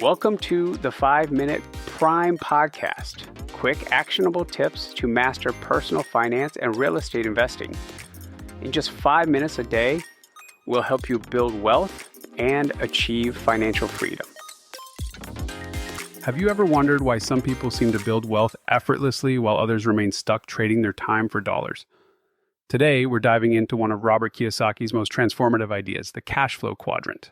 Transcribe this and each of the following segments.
Welcome to the 5-Minute Prime Podcast. Quick, actionable tips to master personal finance and real estate investing. In just 5 minutes a day, we'll help you build wealth and achieve financial freedom. Have you ever wondered why some people seem to build wealth effortlessly while others remain stuck trading their time for dollars? Today, we're diving into one of Robert Kiyosaki's most transformative ideas, the Cashflow Quadrant.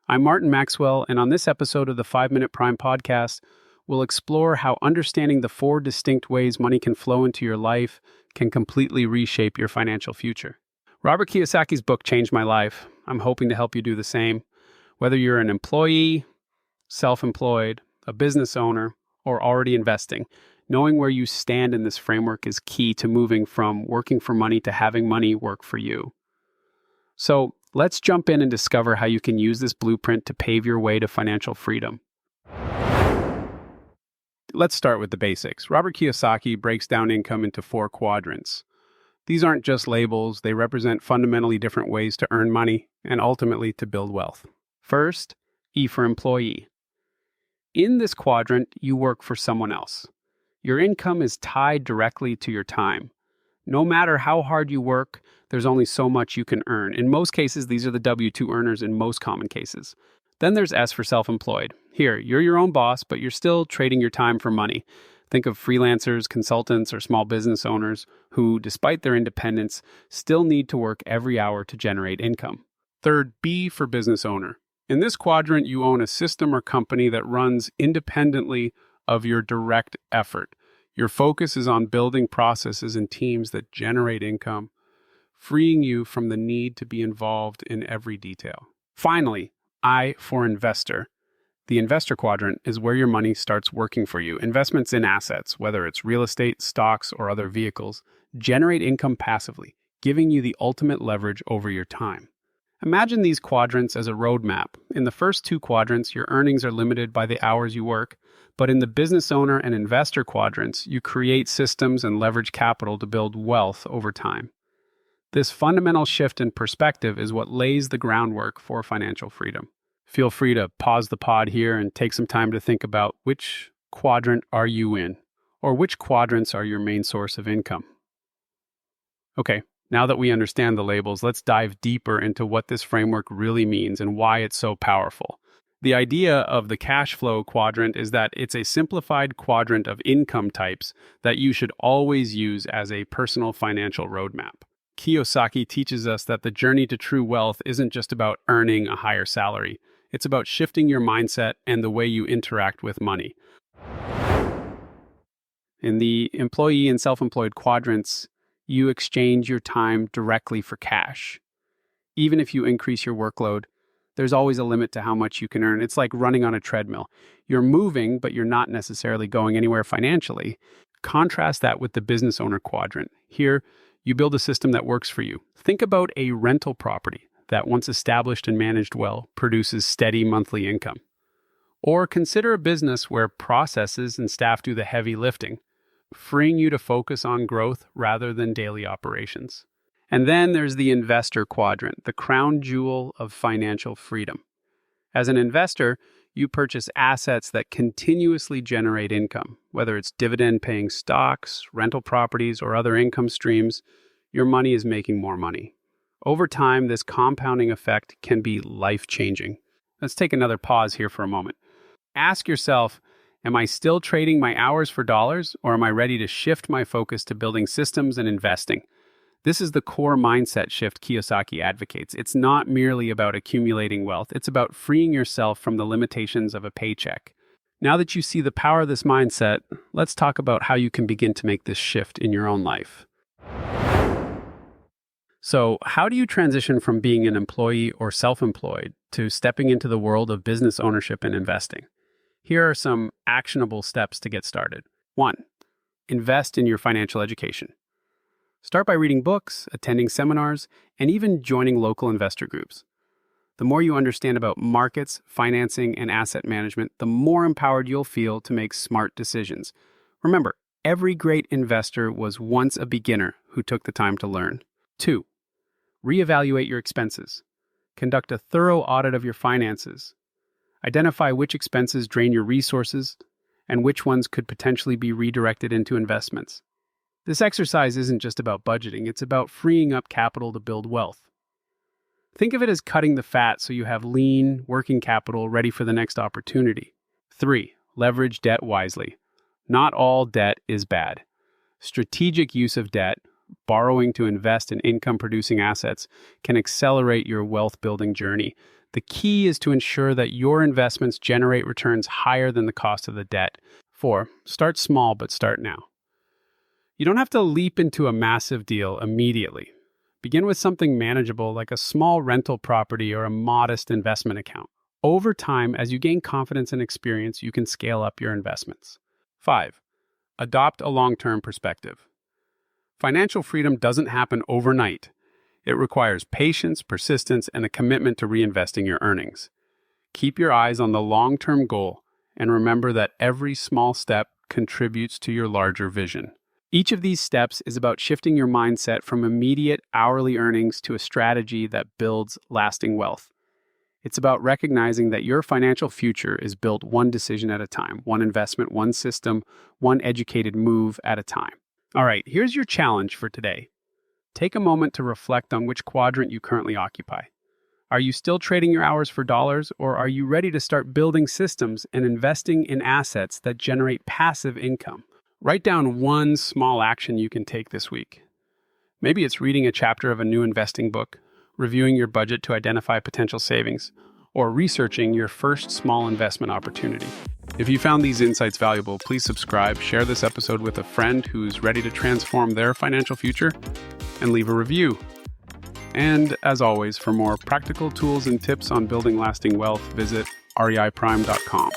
I'm Martin Maxwell, and on this episode of the 5-Minute Prime Podcast, we'll explore how understanding the 4 distinct ways money can flow into your life can completely reshape your financial future. Robert Kiyosaki's book changed my life. I'm hoping to help you do the same. Whether you're an employee, self-employed, a business owner, or already investing, knowing where you stand in this framework is key to moving from working for money to having money work for you. So, let's jump in and discover how you can use this blueprint to pave your way to financial freedom. Let's start with the basics. Robert Kiyosaki breaks down income into 4 quadrants. These aren't just labels, they represent fundamentally different ways to earn money and ultimately to build wealth. First, E for employee. In this quadrant, you work for someone else. Your income is tied directly to your time. No matter how hard you work, there's only so much you can earn. In most cases, these are the W-2 earners in most common cases. Then there's S for self-employed. Here, you're your own boss, but you're still trading your time for money. Think of freelancers, consultants, or small business owners who, despite their independence, still need to work every hour to generate income. Third, B for business owner. In this quadrant, you own a system or company that runs independently of your direct effort. Your focus is on building processes and teams that generate income, freeing you from the need to be involved in every detail. Finally, I for investor. The investor quadrant is where your money starts working for you. Investments in assets, whether it's real estate, stocks, or other vehicles, generate income passively, giving you the ultimate leverage over your time. Imagine these quadrants as a roadmap. In the first 2 quadrants, your earnings are limited by the hours you work, but in the business owner and investor quadrants, you create systems and leverage capital to build wealth over time. This fundamental shift in perspective is what lays the groundwork for financial freedom. Feel free to pause the pod here and take some time to think about which quadrant are you in, or which quadrants are your main source of income. Okay, now that we understand the labels, let's dive deeper into what this framework really means and why it's so powerful. The idea of the cash flow quadrant is that it's a simplified quadrant of income types that you should always use as a personal financial roadmap. Kiyosaki teaches us that the journey to true wealth isn't just about earning a higher salary. It's about shifting your mindset and the way you interact with money. In the employee and self-employed quadrants, you exchange your time directly for cash. Even if you increase your workload, there's always a limit to how much you can earn. It's like running on a treadmill. You're moving, but you're not necessarily going anywhere financially. Contrast that with the business owner quadrant. Here, you build a system that works for you. Think about a rental property that, once established and managed well, produces steady monthly income. Or consider a business where processes and staff do the heavy lifting, freeing you to focus on growth rather than daily operations. And then there's the investor quadrant, the crown jewel of financial freedom. As an investor, you purchase assets that continuously generate income. Whether it's dividend-paying stocks, rental properties, or other income streams, your money is making more money. Over time, this compounding effect can be life-changing. Let's take another pause here for a moment. Ask yourself, am I still trading my hours for dollars, or am I ready to shift my focus to building systems and investing? This is the core mindset shift Kiyosaki advocates. It's not merely about accumulating wealth. It's about freeing yourself from the limitations of a paycheck. Now that you see the power of this mindset, let's talk about how you can begin to make this shift in your own life. So, how do you transition from being an employee or self-employed to stepping into the world of business ownership and investing? Here are some actionable steps to get started. 1. Invest in your financial education. Start by reading books, attending seminars, and even joining local investor groups. The more you understand about markets, financing, and asset management, the more empowered you'll feel to make smart decisions. Remember, every great investor was once a beginner who took the time to learn. 2. Reevaluate your expenses. Conduct a thorough audit of your finances. Identify which expenses drain your resources and which ones could potentially be redirected into investments. This exercise isn't just about budgeting, it's about freeing up capital to build wealth. Think of it as cutting the fat so you have lean, working capital ready for the next opportunity. 3. Leverage debt wisely. Not all debt is bad. Strategic use of debt, borrowing to invest in income-producing assets, can accelerate your wealth-building journey. The key is to ensure that your investments generate returns higher than the cost of the debt. 4. Start small, but start now. You don't have to leap into a massive deal immediately. Begin with something manageable like a small rental property or a modest investment account. Over time, as you gain confidence and experience, you can scale up your investments. 5. Adopt a long-term perspective. Financial freedom doesn't happen overnight. It requires patience, persistence, and a commitment to reinvesting your earnings. Keep your eyes on the long-term goal and remember that every small step contributes to your larger vision. Each of these steps is about shifting your mindset from immediate hourly earnings to a strategy that builds lasting wealth. It's about recognizing that your financial future is built one decision at a time, one investment, one system, one educated move at a time. All right, here's your challenge for today. Take a moment to reflect on which quadrant you currently occupy. Are you still trading your hours for dollars, or are you ready to start building systems and investing in assets that generate passive income? Write down one small action you can take this week. Maybe it's reading a chapter of a new investing book, reviewing your budget to identify potential savings, or researching your first small investment opportunity. If you found these insights valuable, please subscribe, share this episode with a friend who's ready to transform their financial future, and leave a review. And as always, for more practical tools and tips on building lasting wealth, visit reiprime.com.